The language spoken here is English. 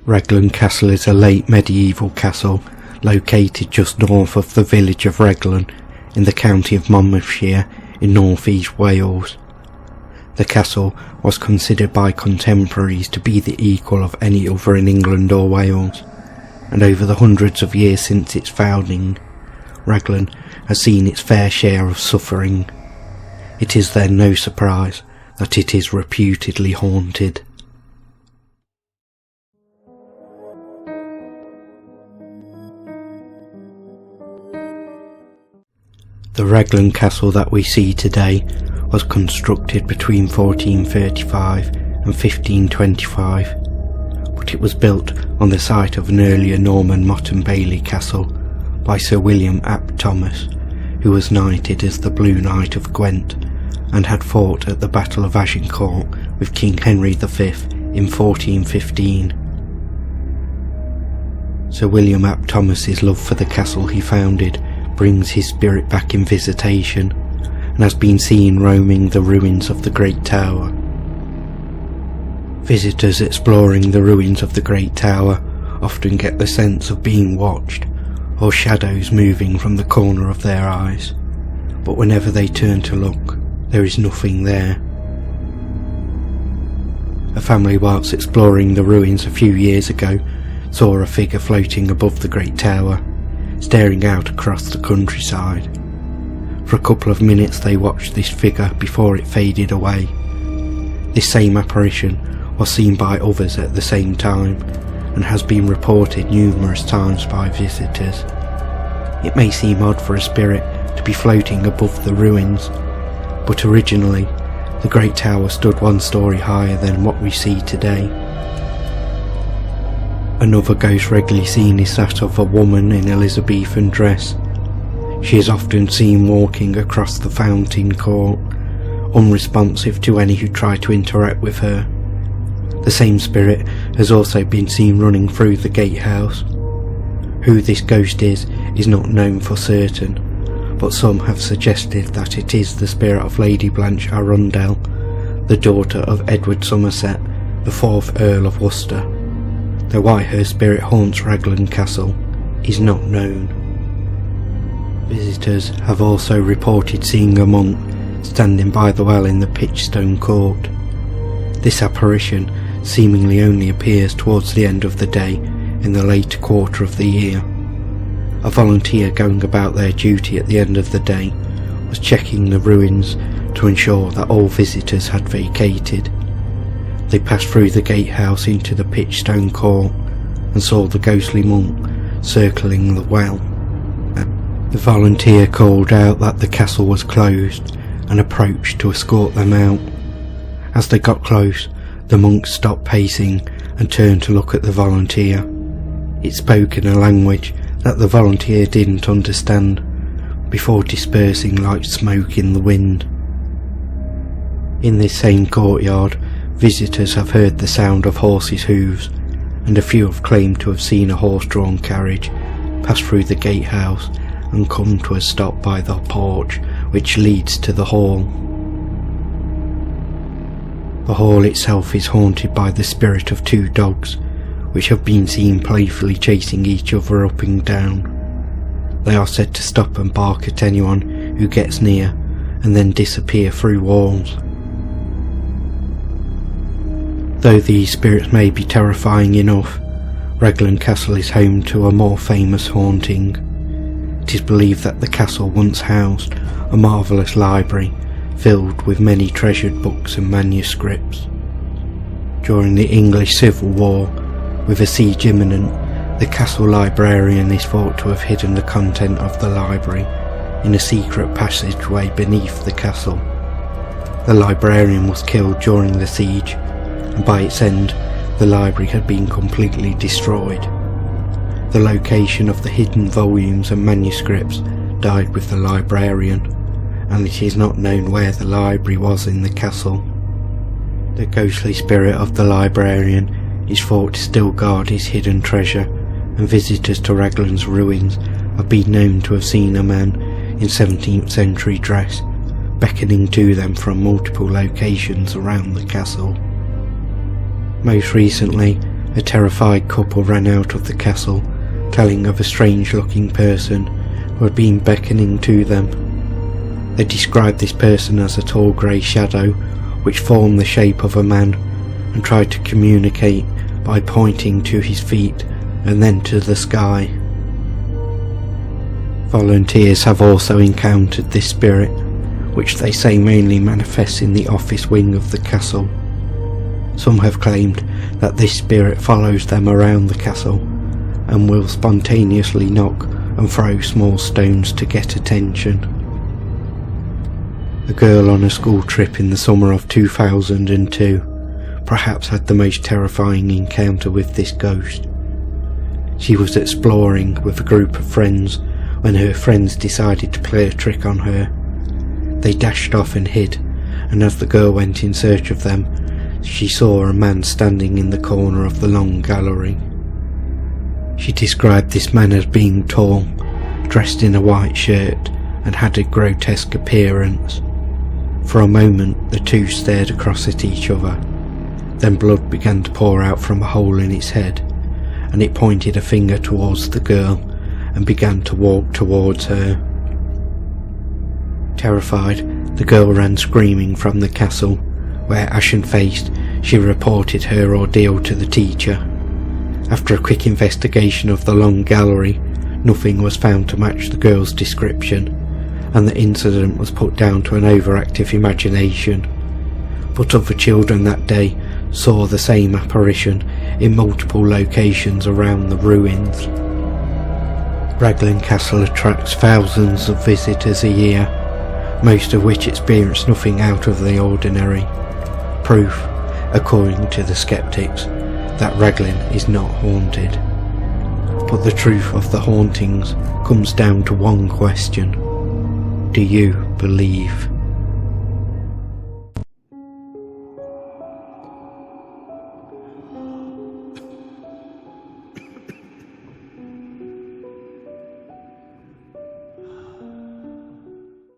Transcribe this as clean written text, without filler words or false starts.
Raglan Castle is a late medieval castle located just north of the village of Raglan in the county of Monmouthshire in north-east Wales. The castle was considered by contemporaries to be the equal of any other in England or Wales, and over the hundreds of years since its founding, Raglan has seen its fair share of suffering. It is then no surprise that it is reputedly haunted. The Raglan Castle that we see today was constructed between 1435 and 1525, but it was built on the site of an earlier Norman Motte and Bailey castle by Sir William ap Thomas, who was knighted as the Blue Knight of Gwent and had fought at the Battle of Agincourt with King Henry V in 1415. Sir William ap Thomas's love for the castle he founded brings his spirit back in visitation and has been seen roaming the ruins of the Great Tower. Visitors exploring the ruins of the Great Tower often get the sense of being watched or shadows moving from the corner of their eyes, but whenever they turn to look, there is nothing there. A family whilst exploring the ruins a few years ago saw a figure floating above the Great Tower, staring out across the countryside. For a couple of minutes they watched this figure before it faded away. This same apparition was seen by others at the same time and has been reported numerous times by visitors. It may seem odd for a spirit to be floating above the ruins, but originally the Great Tower stood one story higher than what we see today. Another ghost regularly seen is that of a woman in Elizabethan dress. She is often seen walking across the fountain court, unresponsive to any who try to interact with her. The same spirit has also been seen running through the gatehouse. Who this ghost is not known for certain, but some have suggested that it is the spirit of Lady Blanche Arundel, the daughter of Edward Somerset, the 4th Earl of Worcester. Though why her spirit haunts Raglan Castle is not known. Visitors have also reported seeing a monk standing by the well in the pitchstone court. This apparition seemingly only appears towards the end of the day in the later quarter of the year. A volunteer going about their duty at the end of the day was checking the ruins to ensure that all visitors had vacated. They passed through the gatehouse into the pitchstone court and saw the ghostly monk circling the well. The volunteer called out that the castle was closed and approached to escort them out. As they got close, the monk stopped pacing and turned to look at the volunteer. It spoke in a language that the volunteer didn't understand, before dispersing like smoke in the wind. In this same courtyard, visitors have heard the sound of horses' hooves, and a few have claimed to have seen a horse-drawn carriage pass through the gatehouse and come to a stop by the porch which leads to the hall. The hall itself is haunted by the spirit of 2 dogs, which have been seen playfully chasing each other up and down. They are said to stop and bark at anyone who gets near and then disappear through walls. Though these spirits may be terrifying enough, Raglan Castle is home to a more famous haunting. It is believed that the castle once housed a marvellous library filled with many treasured books and manuscripts. During the English Civil War, with a siege imminent, the castle librarian is thought to have hidden the content of the library in a secret passageway beneath the castle. The librarian was killed during the siege, and by its end the library had been completely destroyed. The location of the hidden volumes and manuscripts died with the librarian, and it is not known where the library was in the castle. The ghostly spirit of the librarian is thought to still guard his hidden treasure, and visitors to Raglan's ruins have been known to have seen a man in 17th century dress beckoning to them from multiple locations around the castle. Most recently, A terrified couple ran out of the castle, telling of a strange-looking person who had been beckoning to them. They described this person as a tall grey shadow which formed the shape of a man and tried to communicate by pointing to his feet and then to the sky. Volunteers have also encountered this spirit, which they say mainly manifests in the office wing of the castle. Some have claimed that this spirit follows them around the castle and will spontaneously knock and throw small stones to get attention. A girl on a school trip in the summer of 2002 perhaps had the most terrifying encounter with this ghost. She was exploring with a group of friends when her friends decided to play a trick on her. They dashed off and hid, and as the girl went in search of them, she saw a man standing in the corner of the long gallery. She described this man as being tall, dressed in a white shirt, and had a grotesque appearance. For a moment the two stared across at each other. Then blood began to pour out from a hole in its head, and it pointed a finger towards the girl and began to walk towards her. Terrified, the girl ran screaming from the castle, where, ashen-faced, she reported her ordeal to the teacher. After a quick investigation of the long gallery, nothing was found to match the girl's description, and the incident was put down to an overactive imagination. But other children that day saw the same apparition in multiple locations around the ruins. Raglan Castle attracts thousands of visitors a year, most of which experience nothing out of the ordinary. Proof, according to the skeptics, that Raglan is not haunted. But the truth of the hauntings comes down to one question: do you believe?